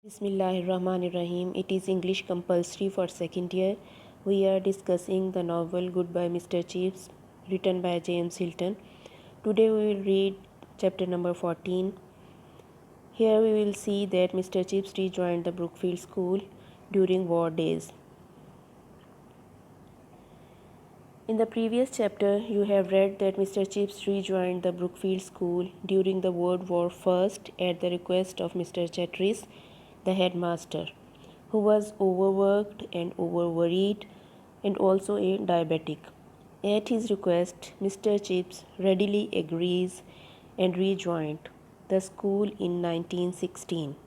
Bismillahirrahmanirrahim. It is English compulsory for second year. We are discussing the novel Goodbye Mr. Chips, written by James Hilton. Today we will read chapter number 14. Here we will see that Mr. Chips rejoined the Brookfield School during war days. In the previous chapter, you have read that Mr. Chips rejoined the Brookfield School during the World War I at the request of Mr. Chatteris, the headmaster, who was overworked and overworried and also a diabetic. At his request, Mr. Chips readily agrees and rejoined the school in 1916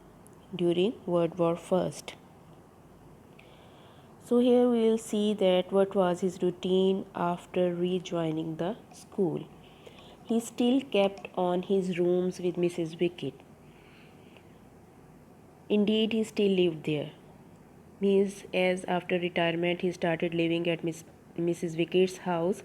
during World War I. So here we will see that what was his routine after rejoining the school. He still kept on his rooms with Mrs. Wickett. Indeed, he still lived there. Means as after retirement he started living at Mrs. Wickett's house.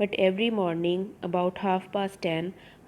But every morning about 10:30,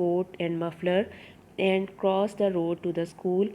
coat and muffler and crossed the road to the school.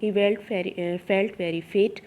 He felt very fit.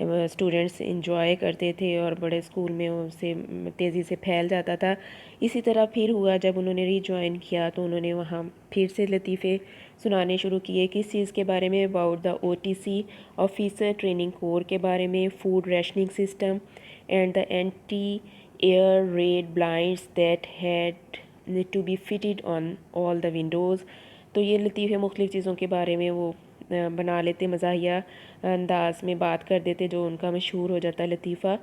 Students enjoy کرتے تھے اور بڑے school میں اسے تیزی سے پھیل جاتا تھا. اسی طرح پھر ہوا جب انہوں نے ری جوائن کیا تو انہوں نے وہاں پھر سے لطیفے سنانے شروع کیے. کس چیز کے بارے میں؟ About the OTC officer training corps کے بارے میں, food rationing system and the anti air raid blinds that had to be fitted on all the windows. تو یہ لطیفے مختلف چیزوں کے بارے میں وہ بنا لیتے, مزاحیہ انداز میں بات کر دیتے, جو ان کا مشہور ہو جاتا لطیفہ.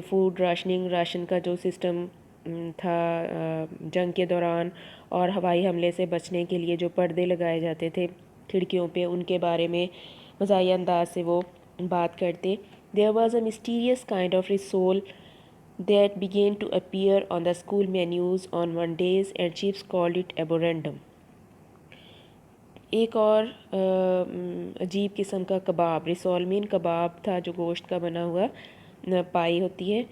فوڈ راشننگ, راشن کا جو سسٹم تھا جنگ کے دوران اور ہوائی حملے سے بچنے کے لیے جو پردے لگائے جاتے تھے کھڑکیوں پہ, ان کے بارے میں مزاحیہ انداز سے وہ بات کرتے. There was a mysterious kind of rissole that began to appear on the school menus on Mondays and Chips called it aberrandum. ایک اور عجیب قسم کا کباب, ریسولمین کباب تھا جو گوشت کا بنا ہوا پائی ہوتی ہے,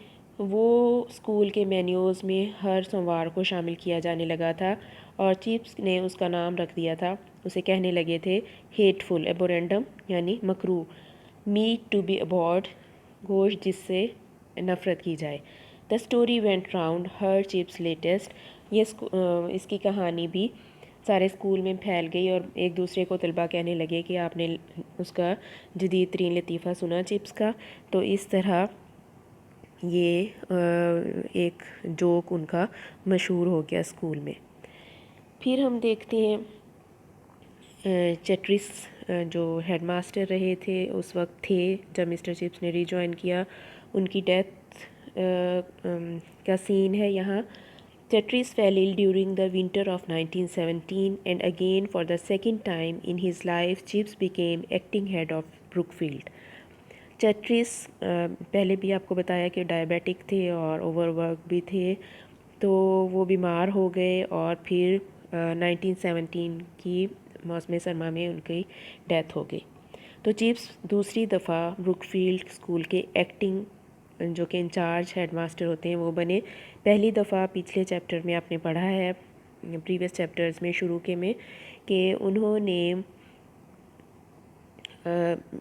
وہ اسکول کے مینیوز میں ہر سوموار کو شامل کیا جانے لگا تھا اور چپس نے اس کا نام رکھ دیا تھا. اسے کہنے لگے تھے ہیٹ فل, ایبورینڈم یعنی مکروہ, میٹ ٹو بی ابورڈ گوشت جس سے نفرت کی جائے. The story went round Hare chips latest, یہ اس کی کہانی بھی سارے اسکول میں پھیل گئی اور ایک دوسرے کو طلباء کہنے لگے کہ آپ نے اس کا جدید ترین لطیفہ سنا چپس کا. تو اس طرح یہ ایک جوک ان کا مشہور ہو گیا اسکول میں. پھر ہم دیکھتے ہیں چیٹرس جو ہیڈ ماسٹر رہے تھے اس وقت تھے جب مسٹر چپس نے ری جوائن کیا, ان کی ڈیتھ کا سین ہے یہاں. Tetris fell ill during the winter of 1917 and again for the second time in his life Chips became acting head of Brookfield. Tetris پہلے بھی آپ کو بتایا کہ ڈائبیٹک تھے اور اوور ورک بھی تھے, تو وہ بیمار ہو گئے اور پھر 1917 کی موسم سرما میں ان کی ڈیتھ ہو گئی. تو چپس دوسری دفعہ بروکفیلڈ اسکول کے ایکٹنگ جو کہ انچارج ہیڈ ماسٹر ہوتے ہیں وہ بنے. پہلی دفعہ پچھلے چیپٹر میں آپ نے پڑھا ہے, پریویس چیپٹرز میں شروع کے میں, کہ انہوں نے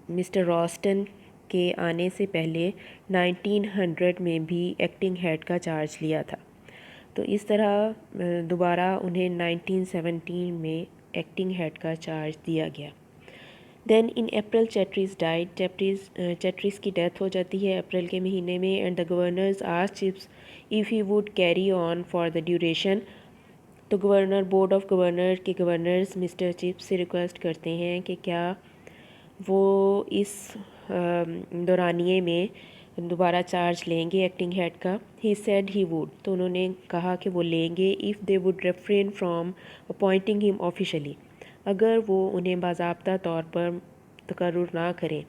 مسٹر راسٹن کے آنے سے پہلے 1900 میں بھی ایکٹنگ ہیڈ کا چارج لیا تھا. تو اس طرح دوبارہ انہیں 1917 میں ایکٹنگ ہیڈ کا چارج دیا گیا. دین ان اپریل چیٹرس ڈائڈ, چیٹرس کی ڈیتھ ہو جاتی ہے اپریل کے مہینے میں. And the governors asked chips if he would carry on for the duration. تو گورنر, بورڈ آف گورنر کے گورنرز مسٹر چپس سے ریکویسٹ کرتے ہیں کہ کیا وہ اس دورانیے میں دوبارہ چارج لیں گے ایکٹنگ ہیڈ کا. he said he would, تو انہوں نے کہا کہ وہ لیں گے if they would refrain from appointing him officially, اگر وہ انہیں باضابطہ طور پر تقرر نہ کریں,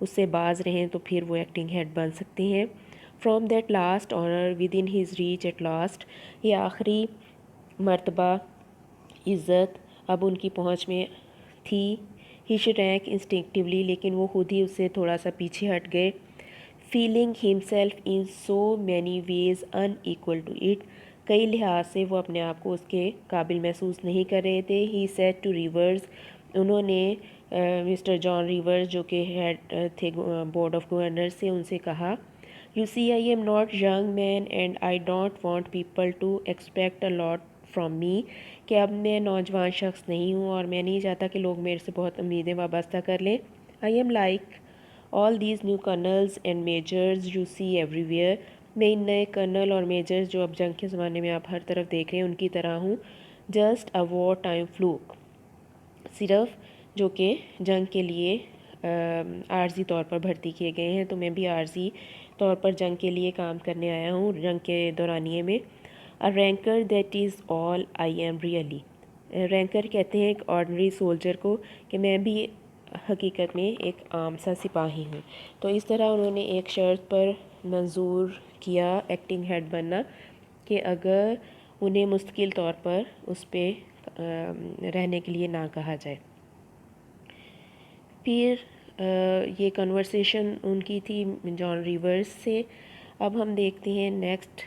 اس سے باز رہیں تو پھر وہ ایکٹنگ ہیڈ بن سکتے ہیں. From that last honour within his reach at last, یہ آخری مرتبہ عزت اب ان کی پہنچ میں تھی. ہی شرینک انسٹنکٹیولی, لیکن وہ خود ہی اس سے تھوڑا سا پیچھے ہٹ گئے. Feeling himself in so many ways unequal to it, کئی لحاظ سے وہ اپنے آپ کو اس کے قابل محسوس نہیں کر رہے تھے. ہی سیڈ ٹو ریورز, انہوں نے مسٹر جان ریورز جو کہ ہیڈ تھے بورڈ آف گورنر سے, ان سے کہا You see, I am not young man and I don't want people to expect a lot from me, کہ اب میں نوجوان شخص نہیں ہوں اور میں نہیں چاہتا کہ لوگ میرے سے بہت امیدیں وابستہ کر لیں. I am like all these new colonels and majors you see everywhere, میں ان نئے کرنل اور میجرز جو اب جنگ کے زمانے میں آپ ہر طرف دیکھ رہے ہیں ان کی طرح ہوں. Just a war time fluke, صرف جو کہ جنگ کے لیے عارضی طور پر بھرتی کیے گئے ہیں, تو میں بھی عارضی طور پر جنگ کے لیے کام کرنے آیا ہوں جنگ کے دورانیے میں. A ranker, that is all I am really. رینکر کہتے ہیں ایک آرڈنری سولجر کو, کہ میں بھی حقیقت میں ایک عام سا سپاہی ہوں. تو اس طرح انہوں نے ایک شرط پر منظور کیا ایکٹنگ ہیڈ بننا, کہ اگر انہیں مستقل طور پر اس پہ رہنے کے لیے نہ کہا جائے. پھر یہ کنورسیشن ان کی تھی جان ریورز سے. اب ہم دیکھتے ہیں نیکسٹ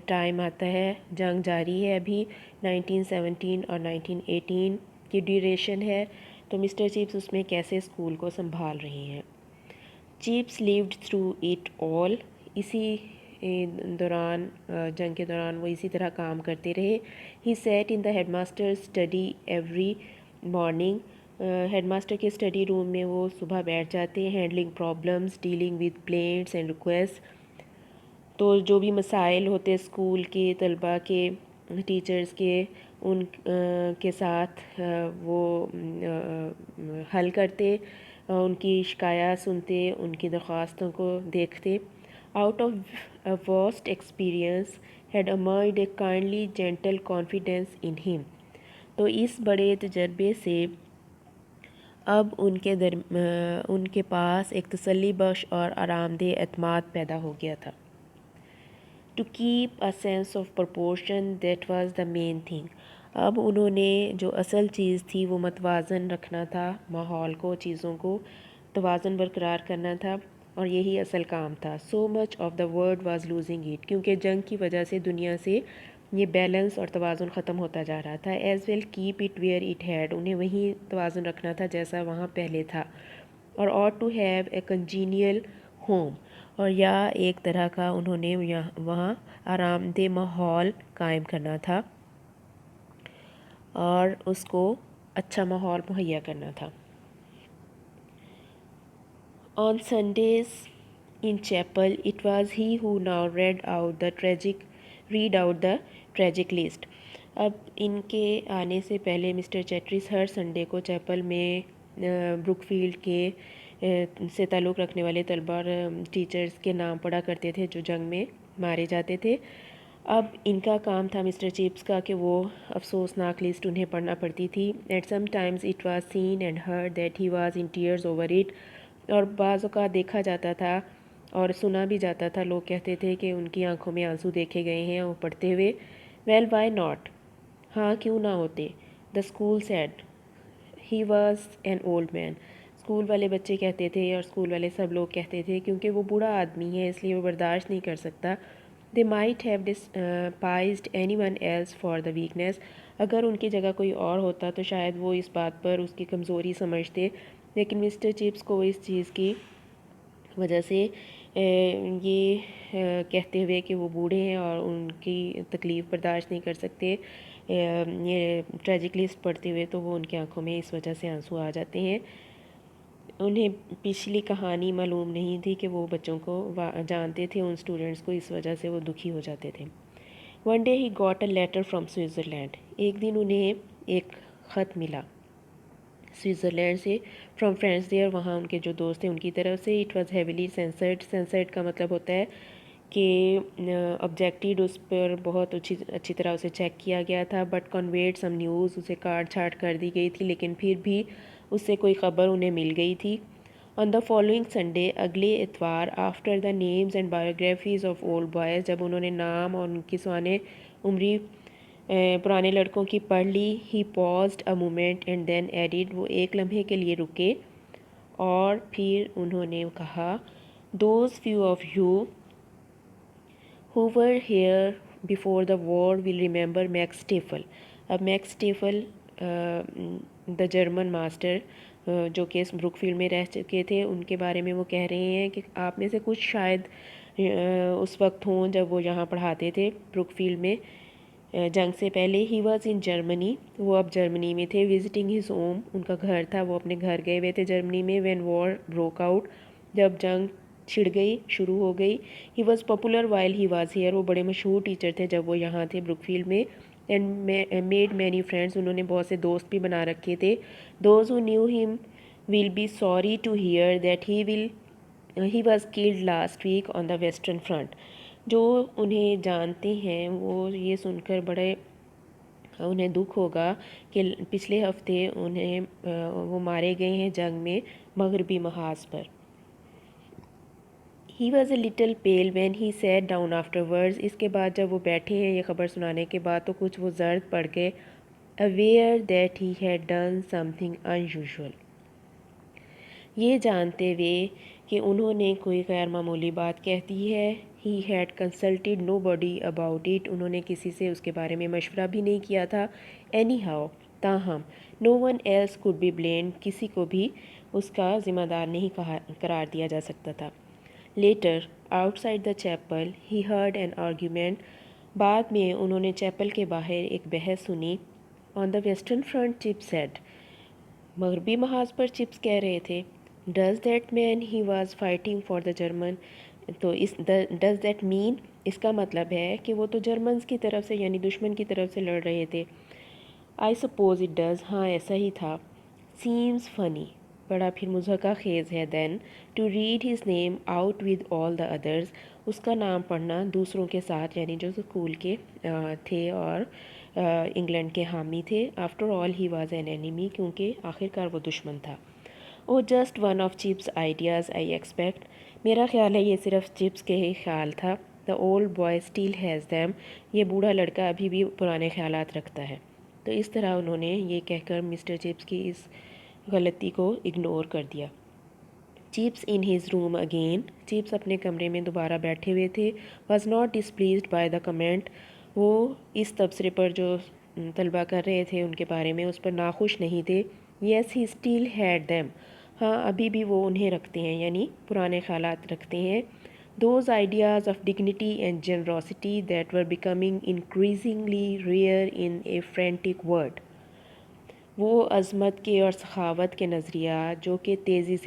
ٹائم آتا ہے, جنگ جاری ہے ابھی 1917 اور 1918 کی ڈیوریشن ہے, تو مسٹر چپس اس میں کیسے اسکول کو سنبھال رہے ہیں. Chips lived through it all. اسی دوران جنگ کے دوران وہ اسی طرح کام کرتے رہے. He sat in the head master study every morning. Head master کے اسٹڈی روم میں وہ صبح بیٹھ جاتے ہیں. Handling problems, dealing with plaints and request. تو جو بھی مسائل ہوتے اسکول کے طلباء کے، ٹیچرز کے، ان کے ساتھ وہ حل کرتے، ان کی شکایات سنتے، ان کی درخواستوں کو دیکھتے. Out of vast experience had emerged a kindly gentle confidence in him. تو اس بڑے تجربے سے اب ان کے پاس ایک تسلی بخش اور آرام دہ اعتماد پیدا ہو گیا تھا. To keep a sense of proportion that was the main thing. اب انہوں نے جو اصل چیز تھی وہ متوازن رکھنا تھا، ماحول کو، چیزوں کو توازن برقرار کرنا تھا، اور یہی اصل کام تھا. So much of the world was losing it. کیونکہ جنگ کی وجہ سے دنیا سے یہ بیلنس اور توازن ختم ہوتا جا رہا تھا. As well keep it where it had. انہیں وہیں توازن رکھنا تھا جیسا وہاں پہلے تھا. اور ought to have a congenial home. اور یا ایک طرح کا انہوں نے وہاں آرام دہ ماحول قائم کرنا تھا اور اس کو اچھا ماحول مہیا کرنا تھا. On Sundays in chapel, it was he who now read out the tragic list. اب ان کے آنے سے پہلے مسٹر چیٹرس ہر سنڈے کو چیپل میں بروک فیلڈ کے سے تعلق رکھنے والے طلباء اور ٹیچرز کے نام پڑھا کرتے تھے جو جنگ میں مارے جاتے تھے. اب ان کا کام تھا مسٹر چیپس کا کہ وہ افسوسناک لسٹ انہیں پڑھنا پڑتی تھی. At some times it was seen and heard that he was in tears over it. اور بعض اوقات دیکھا جاتا تھا اور سنا بھی جاتا تھا، لوگ کہتے تھے کہ ان کی آنکھوں میں آنسو دیکھے گئے ہیں وہ پڑھتے ہوئے. Well why not. ہاں کیوں نہ ہوتے. The school said he was an old man. School والے بچے کہتے تھے اور اسکول والے سب لوگ کہتے تھے کیونکہ وہ بوڑھا آدمی ہے اس لیے وہ برداشت نہیں کر سکتا. They might have despised anyone else for the weakness. اگر ان کی جگہ کوئی اور ہوتا تو شاید وہ اس بات پر اس کی کمزوری سمجھتے، لیکن مسٹر چپس کو اس چیز کی وجہ سے یہ کہتے ہوئے کہ وہ بوڑھے ہیں اور ان کی تکلیف برداشت نہیں کر سکتے، یہ ٹریجک لسٹ پڑھتے ہوئے، تو وہ ان کی آنکھوں میں اس وجہ سے آنسو آ جاتے ہیں. انہیں پچھلی کہانی معلوم نہیں تھی کہ وہ بچوں کو جانتے تھے، ان اسٹوڈنٹس کو، اس وجہ سے وہ دکھی ہو جاتے تھے. One day he got a letter from Switzerland. ایک دن انہیں ایک خط ملا سوئٹزرلینڈ سے، فرام فرینڈس دیئر، وہاں ان کے جو دوست ہیں ان کی طرف سے. It was heavily censored. Censored کا مطلب ہوتا ہے کہ آبجیکٹیڈ، اس پر بہت اچھی طرح اسے چیک کیا گیا تھا. بٹ کنویڈ سم نیوز، اسے کاٹ چھاٹ کر دی گئی تھی لیکن پھر بھی اس سے کوئی خبر انہیں مل گئی تھی. آن دا فالوئنگ سنڈے، اگلے اتوار، after the names and biographies of old boys, جب انہوں نے نام اور ان کی سوانح عمری پرانے لڑکوں کی پڑھ لی. He paused a moment and then added. وہ ایک لمحے کے لیے رکے اور پھر انہوں نے کہا، those few of you who were here before the war will remember Max Stiefel. اب میکس اسٹیفل دا جرمن ماسٹر جو کہ بروک فیلڈ میں رہ چکے تھے، ان کے بارے میں وہ کہہ رہے ہیں کہ آپ میں سے کچھ شاید اس وقت ہوں جب وہ یہاں پڑھاتے تھے بروک فیلڈ میں جنگ سے پہلے. ہی واز ان جرمنی. وہ اب جرمنی میں تھے. Visiting his home. ان کا گھر تھا، وہ اپنے گھر گئے ہوئے تھے جرمنی میں. When war broke out. جب جنگ چھڑ گئی، شروع ہو گئی. He was popular while he was here. وہ بڑے مشہور ٹیچر تھے جب وہ یہاں تھے بروک فیلڈ میں. And made many friends. انہوں نے بہت سے دوست بھی بنا رکھے تھے. Those who knew him will be sorry to hear that he was killed last week on the western front. جو انہیں جانتے ہیں وہ یہ سن کر بڑے انہیں دکھ ہوگا کہ پچھلے ہفتے وہ مارے گئے ہیں جنگ میں مغربی محاذ پر. He was a little pale when he sat down afterwards. اس کے بعد جب وہ بیٹھے ہیں یہ خبر سنانے کے بعد تو کچھ وہ زرد پڑ گئے. Aware that he had done some thing in usual. یہ جانتے ہوئے کہ انہوں نے کوئی غیر معمولی بات کہہ دی ہے. He had consulted nobody about it. انہوں نے کسی سے اس کے بارے میں مشورہ بھی نہیں کیا تھا. اینی ہاؤ، تاہم، no one else could be blamed. کسی کو بھی اس کا ذمہ دار نہیں قرار دیا جا سکتا تھا۔ Later outside the chapel he heard an argument, بعد میں انہوں نے چیپل کے باہر ایک بحث سنی۔ On the western front Chips said, مغربی محاذ پر چپس کہہ رہے تھے، does that man he was fighting for the German, تو ڈز دیٹ مین اس کا مطلب ہے کہ وہ تو جرمنز کی طرف سے یعنی دشمن کی طرف سے لڑ رہے تھے۔ آئی سپوز اٹ ڈز، ہاں ایسا ہی تھا۔ سیمز فنی، بڑا پھر مضحکہ خیز ہے then to read his name out with all the others, اس کا نام پڑھنا دوسروں کے ساتھ یعنی جو اسکول کے تھے اور انگلینڈ کے حامی تھے۔ After all he was an enemy, کیونکہ آخر وہ دشمن تھا۔ Oh just one of Chips ideas I expect, میرا خیال ہے یہ صرف چپس کے ہی خیال تھا۔ The old boy still has them, یہ بوڑھا لڑکا ابھی بھی پرانے خیالات رکھتا ہے۔ تو اس طرح انہوں نے یہ کہہ کر مسٹر چپس کی اس غلطی کو اگنور کر دیا۔ Chips in his room again, چپس اپنے کمرے میں دوبارہ بیٹھے ہوئے تھے۔ Was not displeased by the comment, وہ اس تبصرے پر جو طلبہ کر رہے تھے ان کے بارے میں اس پر ناخوش نہیں تھے۔ یس ہی اسٹل ہیڈ دیم، ہاں ابھی بھی وہ انہیں رکھتے ہیں یعنی پرانے خیالات رکھتے ہیں۔ Those ideas of dignity and generosity that were becoming increasingly rare in a frantic world, وہ عظمت کے اور سخاوت کے نظریات جو کہ تیزی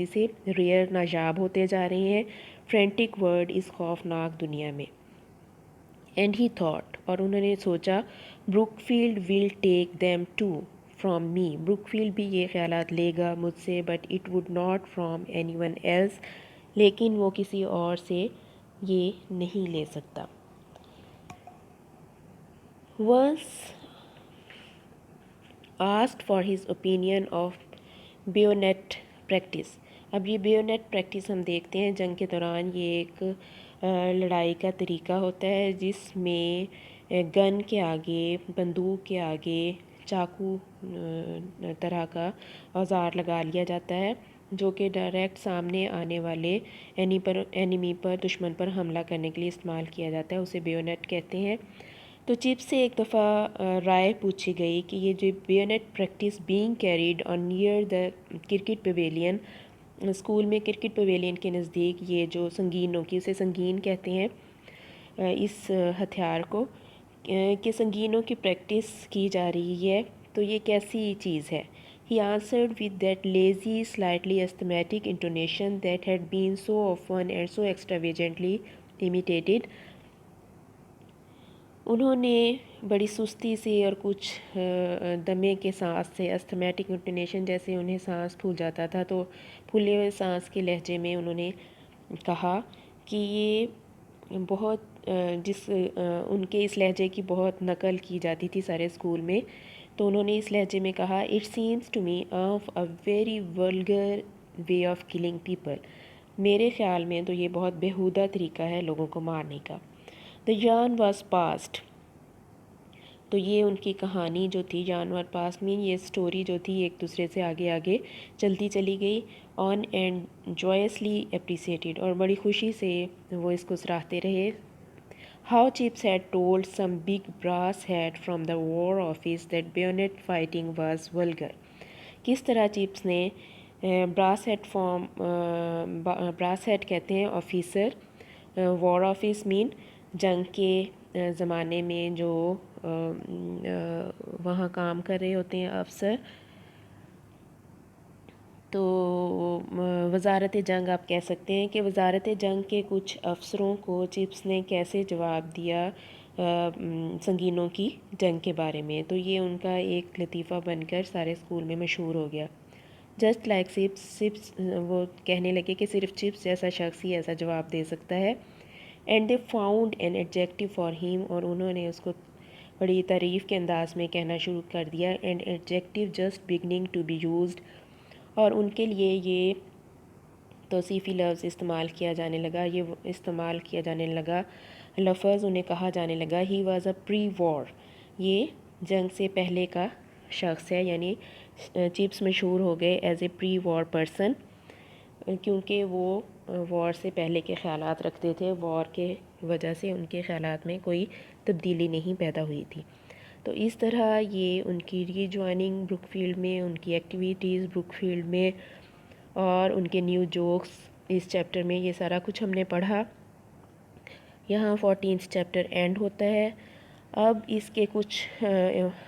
سے ریئر نایاب ہوتے جا رہے ہیں فرینٹک ورڈ اس خوفناک دنیا میں۔ اینڈ ہی تھاٹ، اور انہوں نے سوچا، Brookfield will take them to from me, Brookfield بھی یہ خیالات لے گا مجھ سے، but it would not from anyone else, لیکن وہ کسی اور سے یہ نہیں لے سکتا۔ Once asked for his opinion of bayonet practice, اب یہ بیونیٹ پریکٹس ہم دیکھتے ہیں جنگ کے دوران یہ ایک لڑائی کا طریقہ ہوتا ہے جس میں گن کے آگے، بندوق کے آگے چاقو طرح کا اوزار لگا لیا جاتا ہے جو کہ ڈائریکٹ سامنے آنے والے اینیمی پر دشمن پر حملہ کرنے کے لیے استعمال کیا جاتا ہے، اسے بیونیٹ کہتے ہیں۔ تو چپس سے ایک دفعہ رائے پوچھی گئی کہ یہ جو bayonet practice being carried on near the cricket pavilion, school میں کرکٹ پویلین کے نزدیک یہ جو سنگین نوکی، اسے سنگین کہتے ہیں اس ہتھیار کو، کہ سنگینوں کی پریکٹس کی جا رہی ہے، تو یہ کیسی چیز ہے؟ He answered with that lazy, slightly asthmatic intonation that had been so often and so extravagantly imitated. انہوں نے بڑی سستی سے اور کچھ دمے کے سانس سے، استھمیٹک انٹونیشن جیسے انہیں سانس پھول جاتا تھا تو پھولے ہوئے سانس کے لہجے میں انہوں نے کہا کہ یہ بہت ان کے اس لہجے کی بہت نقل کی جاتی تھی سارے اسکول میں، تو انہوں نے اس لہجے میں کہا، it seems to me of a very vulgar way of killing people, میرے خیال میں تو یہ بہت بیہودہ طریقہ ہے لوگوں کو مارنے کا۔ دا yarn واز پاسڈ، تو یہ ان کی کہانی جو تھی yarn was passed میں یہ سٹوری جو تھی ایک دوسرے سے آگے آگے چلتی چلی گئی، آن اینڈ joyously appreciated، اور بڑی خوشی سے وہ اس کو سراہتے رہے۔ How Chips had told some big brass hat from the war office that bayonet fighting was vulgar، کس طرح چپس نے براس ہیڈ کہتے ہیں آفیسر، وار آفس مین جنگ کے زمانے میں جو وہاں کام کر رہے ہوتے ہیں افسر، تو وزارت جنگ آپ کہہ سکتے ہیں کہ وزارت جنگ کے کچھ افسروں کو چپس نے کیسے جواب دیا سنگینوں کی جنگ کے بارے میں، تو یہ ان کا ایک لطیفہ بن کر سارے اسکول میں مشہور ہو گیا۔ جسٹ لائک چپس، وہ کہنے لگے کہ صرف چپس جیسا شخص ہی ایسا جواب دے سکتا ہے۔ And they found an adjective for him, اور انہوں نے اس کو بڑی تعریف کے انداز میں کہنا شروع کر دیا، and adjective just beginning to be used, اور ان کے لیے یہ توصیفی لفظ استعمال کیا جانے لگا، لفظ انہیں کہا جانے لگا، ہی واز اے پری وار، یہ جنگ سے پہلے کا شخص ہے، یعنی چپس مشہور ہو گئے as a pre war person, کیونکہ وہ وار سے پہلے کے خیالات رکھتے تھے، وار کے وجہ سے ان کے خیالات میں کوئی تبدیلی نہیں پیدا ہوئی تھی۔ تو اس طرح یہ ان کی ری جوائننگ بروک فیلڈ میں، ان کی ایکٹیویٹیز بروک فیلڈ میں اور ان کے نیو جوکس اس چیپٹر میں، یہ سارا کچھ ہم نے پڑھا. یہاں 14th چیپٹر اینڈ ہوتا ہے. اب اس کے کچھ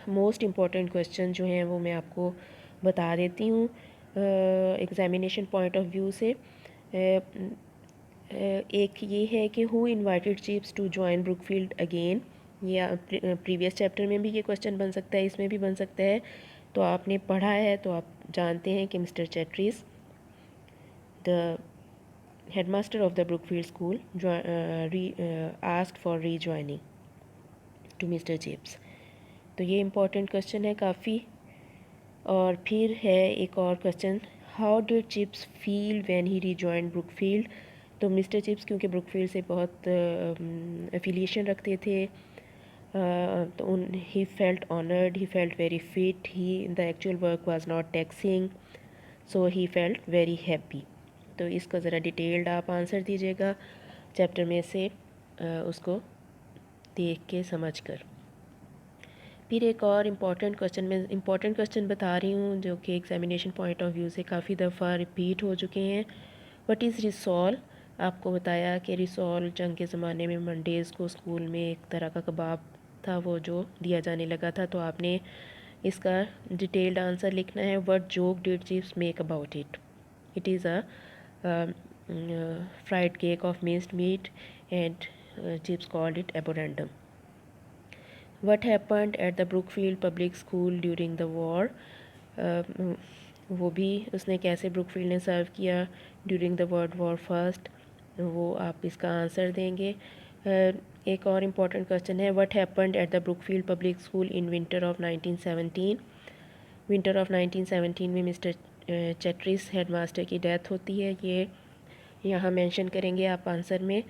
موسٹ امپورٹنٹ کویسچن جو ہیں وہ میں آپ کو بتا دیتی ہوں ایگزامینیشن پوائنٹ آف ویو سے. ایک یہ ہے کہ ہو invited Chips to join Brookfield again. یہ پریویس چیپٹر میں بھی یہ کویسچن بن سکتا ہے، اس میں بھی بن سکتا ہے. تو آپ نے پڑھا ہے تو آپ جانتے ہیں کہ mister Chatteris the head master of the Brookfield school asked for rejoining to mister Chips. تو یہ امپورٹنٹ کویسچن ہے کافی. اور پھر ہے ایک اور question, how did Chips feel when he rejoin Brookfield. تو مسٹر چپس کیونکہ بروک فیلڈ سے بہت افیلیشن رکھتے تھے، تو he felt honoured, he felt very fit, the actual work was not taxing, so he felt very happy. تو اس کا ذرا ڈیٹیلڈ آپ آنسر دیجیے گا چیپٹر میں سے اس کو دیکھ کے سمجھ کر. پھر ایک اور امپورٹنٹ کویسچن، میں امپورٹنٹ کویسچن بتا رہی ہوں جو کہ ایگزامینیشن پوائنٹ آف ویو سے کافی دفعہ ریپیٹ ہو چکے ہیں. What is rissole. آپ کو بتایا کہ ریسول جنگ کے زمانے میں منڈیز کو اسکول میں ایک طرح کا کباب تھا وہ جو دیا جانے لگا تھا. تو آپ نے اس کا ڈیٹیلڈ آنسر لکھنا ہے. What joke did Chips make about it. It is a fried cake of minced meat and chips called it abhorrendum. What happened at the Brookfield public school during the war. وہ بھی اس نے کیسے Brook field نے serve کیا during the world war first, وہ آپ اس کا آنسر دیں گے. ایک اور امپورٹنٹ کویسچن ہے، what happened at the Brookfield public school in winter of 1917. Winter of 1917 میں مسٹر چیٹریس ہیڈ ماسٹر کی ڈیتھ ہوتی ہے. یہ یہاں مینشن کریں گے آپ آنسر میں.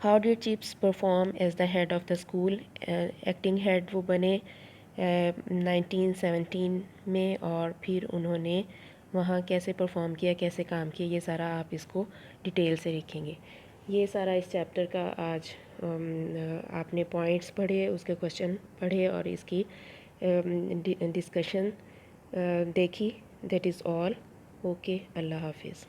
How did Chips perform as the head of the school. Acting head وہ بنے 1917 میں، اور پھر انہوں نے وہاں کیسے پرفارم کیا، کیسے کام کیا، یہ سارا آپ اس کو ڈیٹیل سے لکھیں گے. یہ سارا اس چیپٹر کا آج آپ نے پوائنٹس پڑھے، اس کے کویسچن پڑھے اور اس کی ڈسکشن دیکھی. That is all. اوکے، اللہ حافظ.